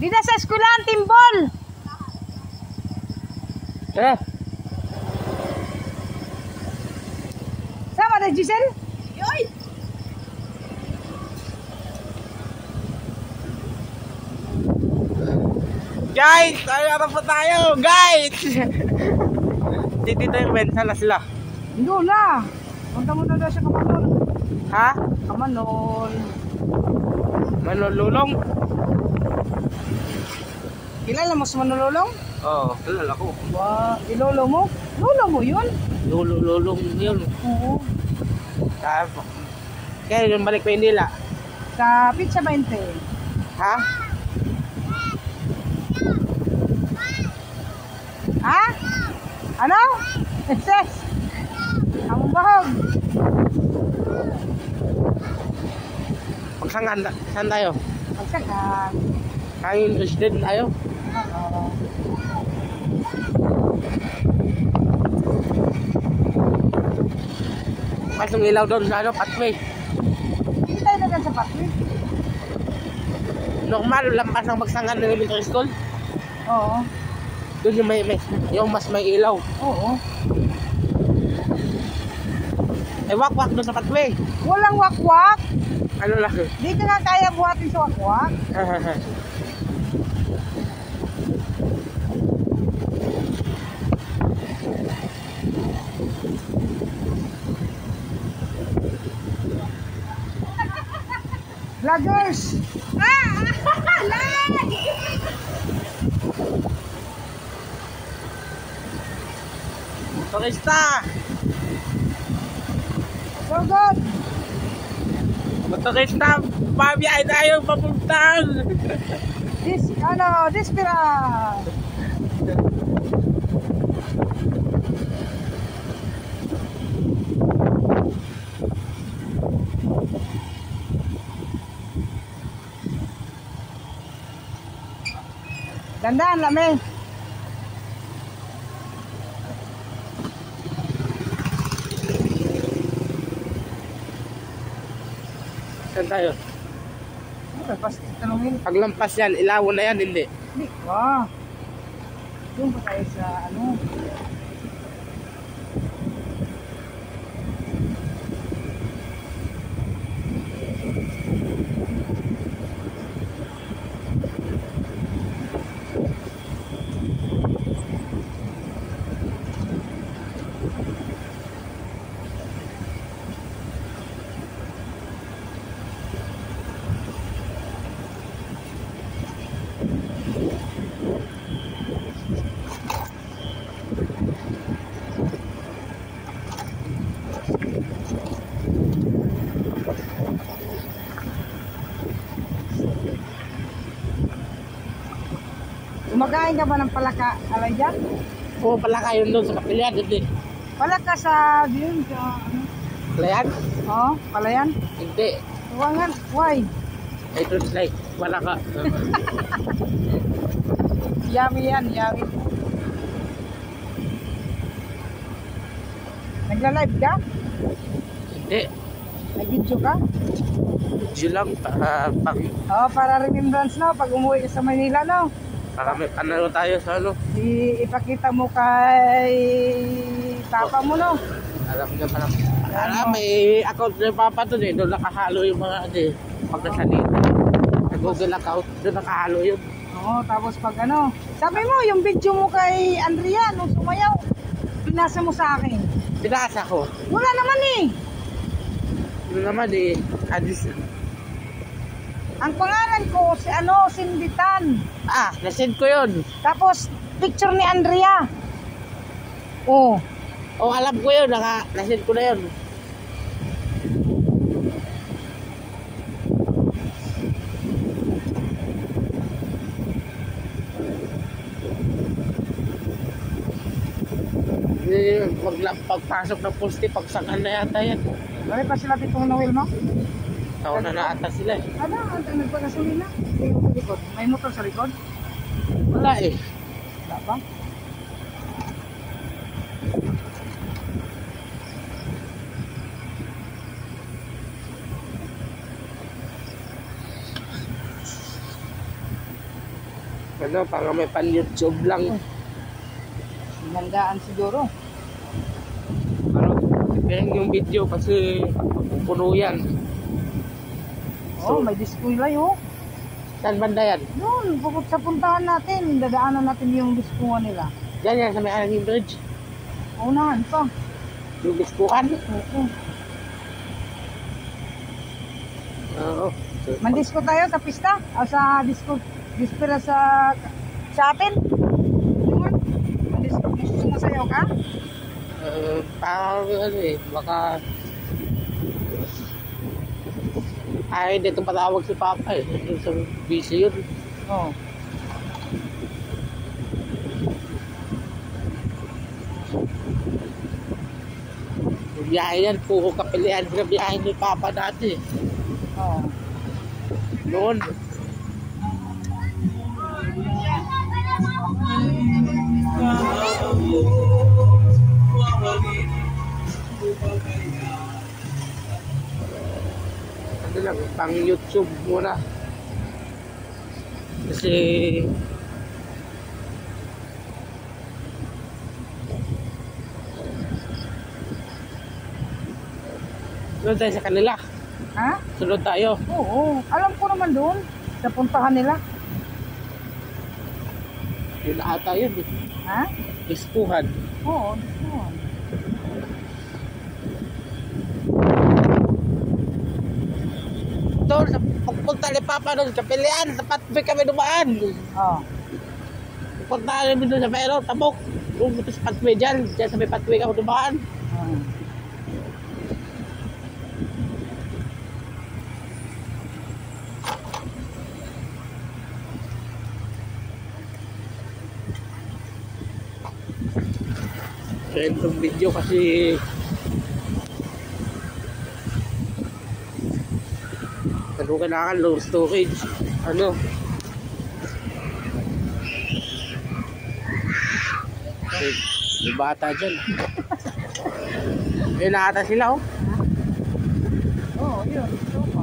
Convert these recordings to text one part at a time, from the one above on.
Di na sa eskwelahan, timbol. Sama na, Giselle? Yoy! Guys! Ayaw pa tayo! Guys! Dito yung benta na sila. Hindi na. Punta mo na daw sa Kamanol. Ha? Kamanol. Manululong? Kilala mo sa Manululong? Oo, kilala ko. Ba, ilolo mo? Lolo mo yun? Lululong yun. Oo. Kaya yung balik pa Manila. Sa Pizza 20. Ha? Ha? Ano? Ses! Ang bahog. Pagsangan, saan tayo? Pagsakan. Kain resident tayo? Oo. Pasong ilaw doon sa ano, pathway. Hindi tayo na sa pathway. Normal, lampas ang pagsangan ng elementary school. Oo. Doon yung yung mas may ilaw. Oo. Eh, wak-wak doon sa pathway. Walang wakwak. Ano lang? Di ka nga kaya buhatin sa wakwak. Vloggers! Turista! So good! Turista! Pabiyahe tayo papuntang! Dispira! Dandan, lami. Saan tayo? Pas tanungin. Paglampas yan, ilaw na yan, hindi. Hindi. Wow. Doon pa tayo sa ano. Kumakain ka ba ng palaka, alay dyan? Oo, pala kayo doon sa kapilyan, hindi. Palaka sa yun, sa ano? Palayan? Oo, palayan. Hindi. Tuwangan, why? Ito like, wala ka. Yummy yan, yummy. Nagla-live ka? Hindi. Nag-video ka? Yun lang, pag Oo, para remembrance no, pag umuwi ka sa Manila no. para may panalo tayo sa ano. Ipakita mo kay papa mo no. Alam niya pa lang. Alam, may account ng papa doon eh. Doon nakahalo yung mga ano eh. Pag nasa dito. Sa Google account, doon nakahalo yun. Oo, tapos pag ano. Sabi mo, yung video mo kay Andrea nung sumayaw, pinasa mo sa akin. Pinasa ko. Wala naman eh. Yun naman eh. Adis. Ang pangalan ko, si ano, Sinditan. Ah, nasend ko yun. Tapos, picture ni Andrea. Oh. Oh, alam ko yun. Nasend ko na yun. Pagpasok ng poste, pagsakan na yata yan. Bali pa sila pitong Noel mo? Taon na naata sila eh. Ano, ang nagpagasolina? Yung likod. May motor sa likod? Wala eh. Wala ba? Ano, para may pan-YouTube lang. Handaan siguro. Ano, tingnan yung video kasi puno yan. Oh, may display oh. Saan banda yan? Doon, bukod sa puntahan natin, dadaanan natin yung diskuhan nila. Yan yan, sa may Alangin Bridge. Unahan pa. Yung diskuhan. Oo. Oo. Mandisko tayo sa pista? O sa dispera sa atin? Doon? Mandisko, sumasayaw ka? Parang ano eh, baka... Ay, dito patawag si Papa eh. Sa busy yun. Oo. Yung biyahe yan, puro kapilian sa biyahe ni Papa dati. Oo. Noon. Ano lang, pang YouTube muna. Kasi sunod tayo sa kanila. Ha? Sunod tayo. Oo. Alam ko naman doon. Sa puntahan nila. Yun ata yun eh. Ha? Iskuhan. Oo. Doon. Doon, sa pagpunta ni Papa doon sa pilihan, sa Patway kami dumaan. Oo. Punta namin doon sa Mayroon, Tabok. Doon sa Patway dyan, dyan sa may Patway kami dumaan. Oo. Random video kasi ano kailangan low storage ano may bata dyan may nakata sila oh Oo, yun. Ito pa.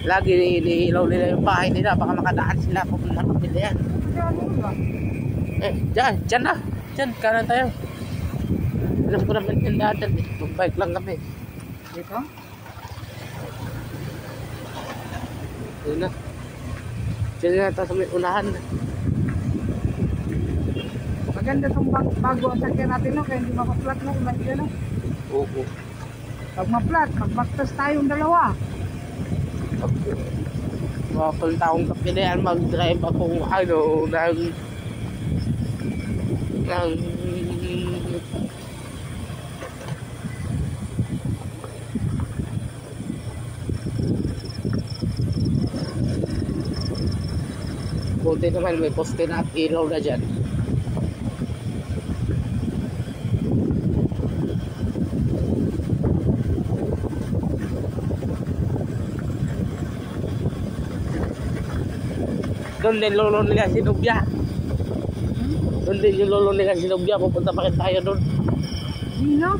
lagi iniilaw nila yung bahay nila baka makadaan sila pupunta ng pilihan dyan na dyan kanan tayo alam ko naman yung datan eh mag-bike lang kami Dito? yun na dyan na tayo sa may unahan Maganda itong bago ang sakyan natin, no? Kaya hindi mapaplat, no? Imagine, no? oo Pag maplat, magbaktas tayong dalawa. Wapal taong kapilihan mag-drive akong ano ng buti naman may poste na at ilaw na dyan doon din lolo nila si Nubia doon din yung lolo nila si Nubia pupunta pa rin tayo doon Hindi, no?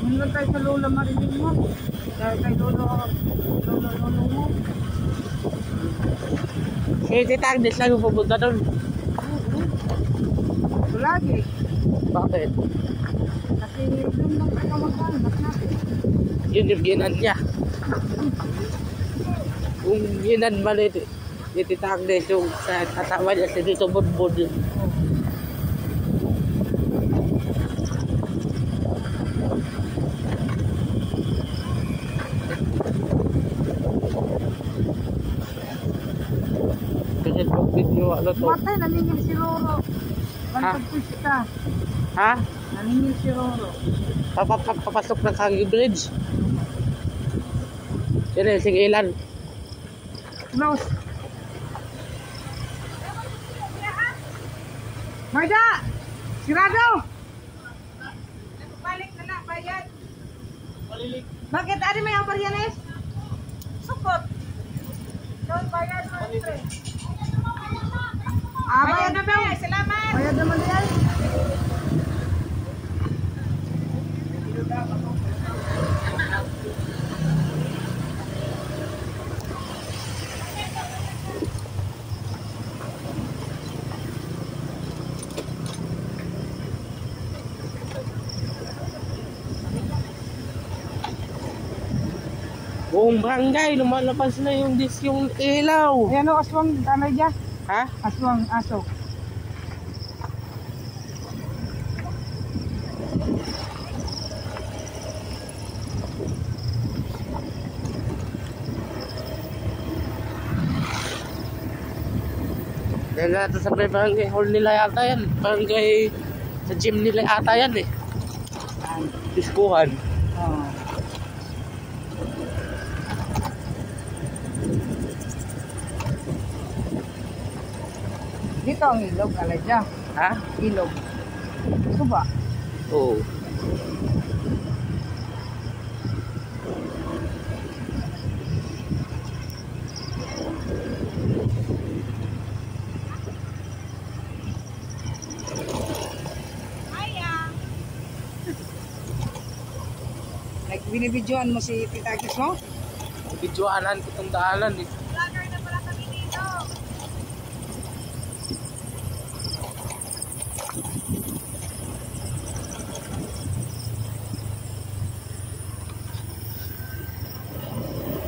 Hindi tayo sa lola marinig mo. Dahil kay lolo mo. si Tita Agnes lang yung pupunta doon Ito lagi. bakit? Kasi doon lang tayo magkanak natin. Yun yung ginan niya kung ginan man ito si Tita Agnes yung sa asawa niya si Tito Budbud kasi pag video ano to Matay, naningil si Roro. Bantagpista. ha? Naningil si Roro. Papasok ng Kagi Bridge yun eh sige ilan Close. Marda! Sirado! Balik na lang, bayad. Bakit? Ano may abaryanes? Sukot. Doon bayad mo. Bayad na daw. Salamat. Bayad naman yan. buong barangay, lumalabas na yung yung ilaw. Ayan o, aswang, ano dyan? Ha? Aswang, aso. Dahil natin sa barangay hall nila yata yan. Barangay sa gym nila yata yan eh. Diskuhan. Oh. Dito ang ilog, aladya. Ha? Ilog. Ito ba? Oo. Binibidyoan mo si Tita Agnes mo? Bidyoanan ko itong daanan eh. Vlogger na pala kami dito.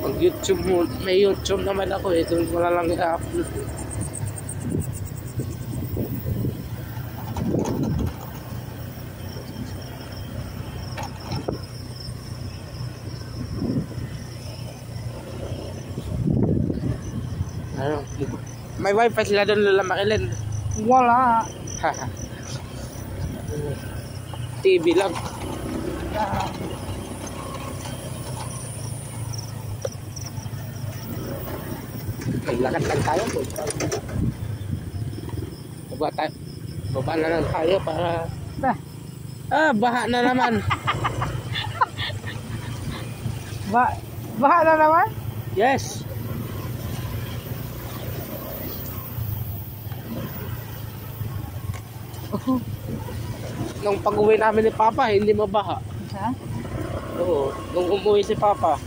Pag YouTube mo, may YouTube naman ako eh. Doon ko na lang i-upload. Ano? May wifi sila doon Lola Marilyn. Wala. TV lang. Maglakad lang tayo po. Baba na lang tayo para... baha na naman. Baha na naman? Yes. Nung pag-uwi namin ni Papa, hindi mabaha. Ha? Oo, nung umuwi si Papa.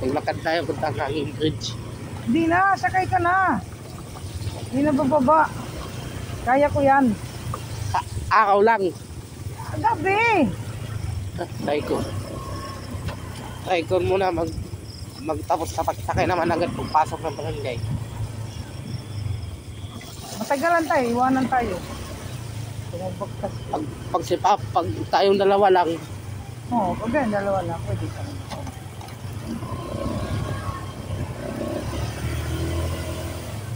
Maglakad tayo punta ang hanging bridge. Di na, sakay ka na. Di na bababa. Kaya ko yan. Araw lang. Gabi. Try ko. Try ko muna magtapos kapag sakay naman agad pagpasok ng barangay. Matagalan tayo, iwanan tayo. Tumabagkas. Pag si Papa, pag tayong dalawa lang, Oo, pag dalawa lang, pwede ka.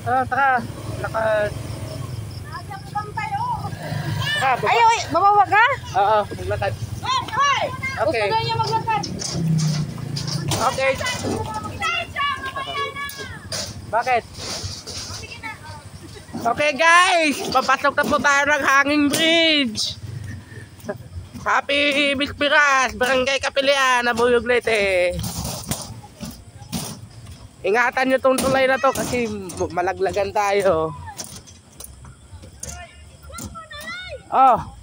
tara, lakad. Ay, oy, bababa ka? Oo, maglakad. Okay. Gusto niya maglakad. Okay. Bakit? Okay guys, papasok na po tayo ng hanging bridge. Happy Bispiras, Barangay Kapilian, Nabuyog Leyte. Ingatan nyo tong tulay na to kasi malaglagan tayo. Oh.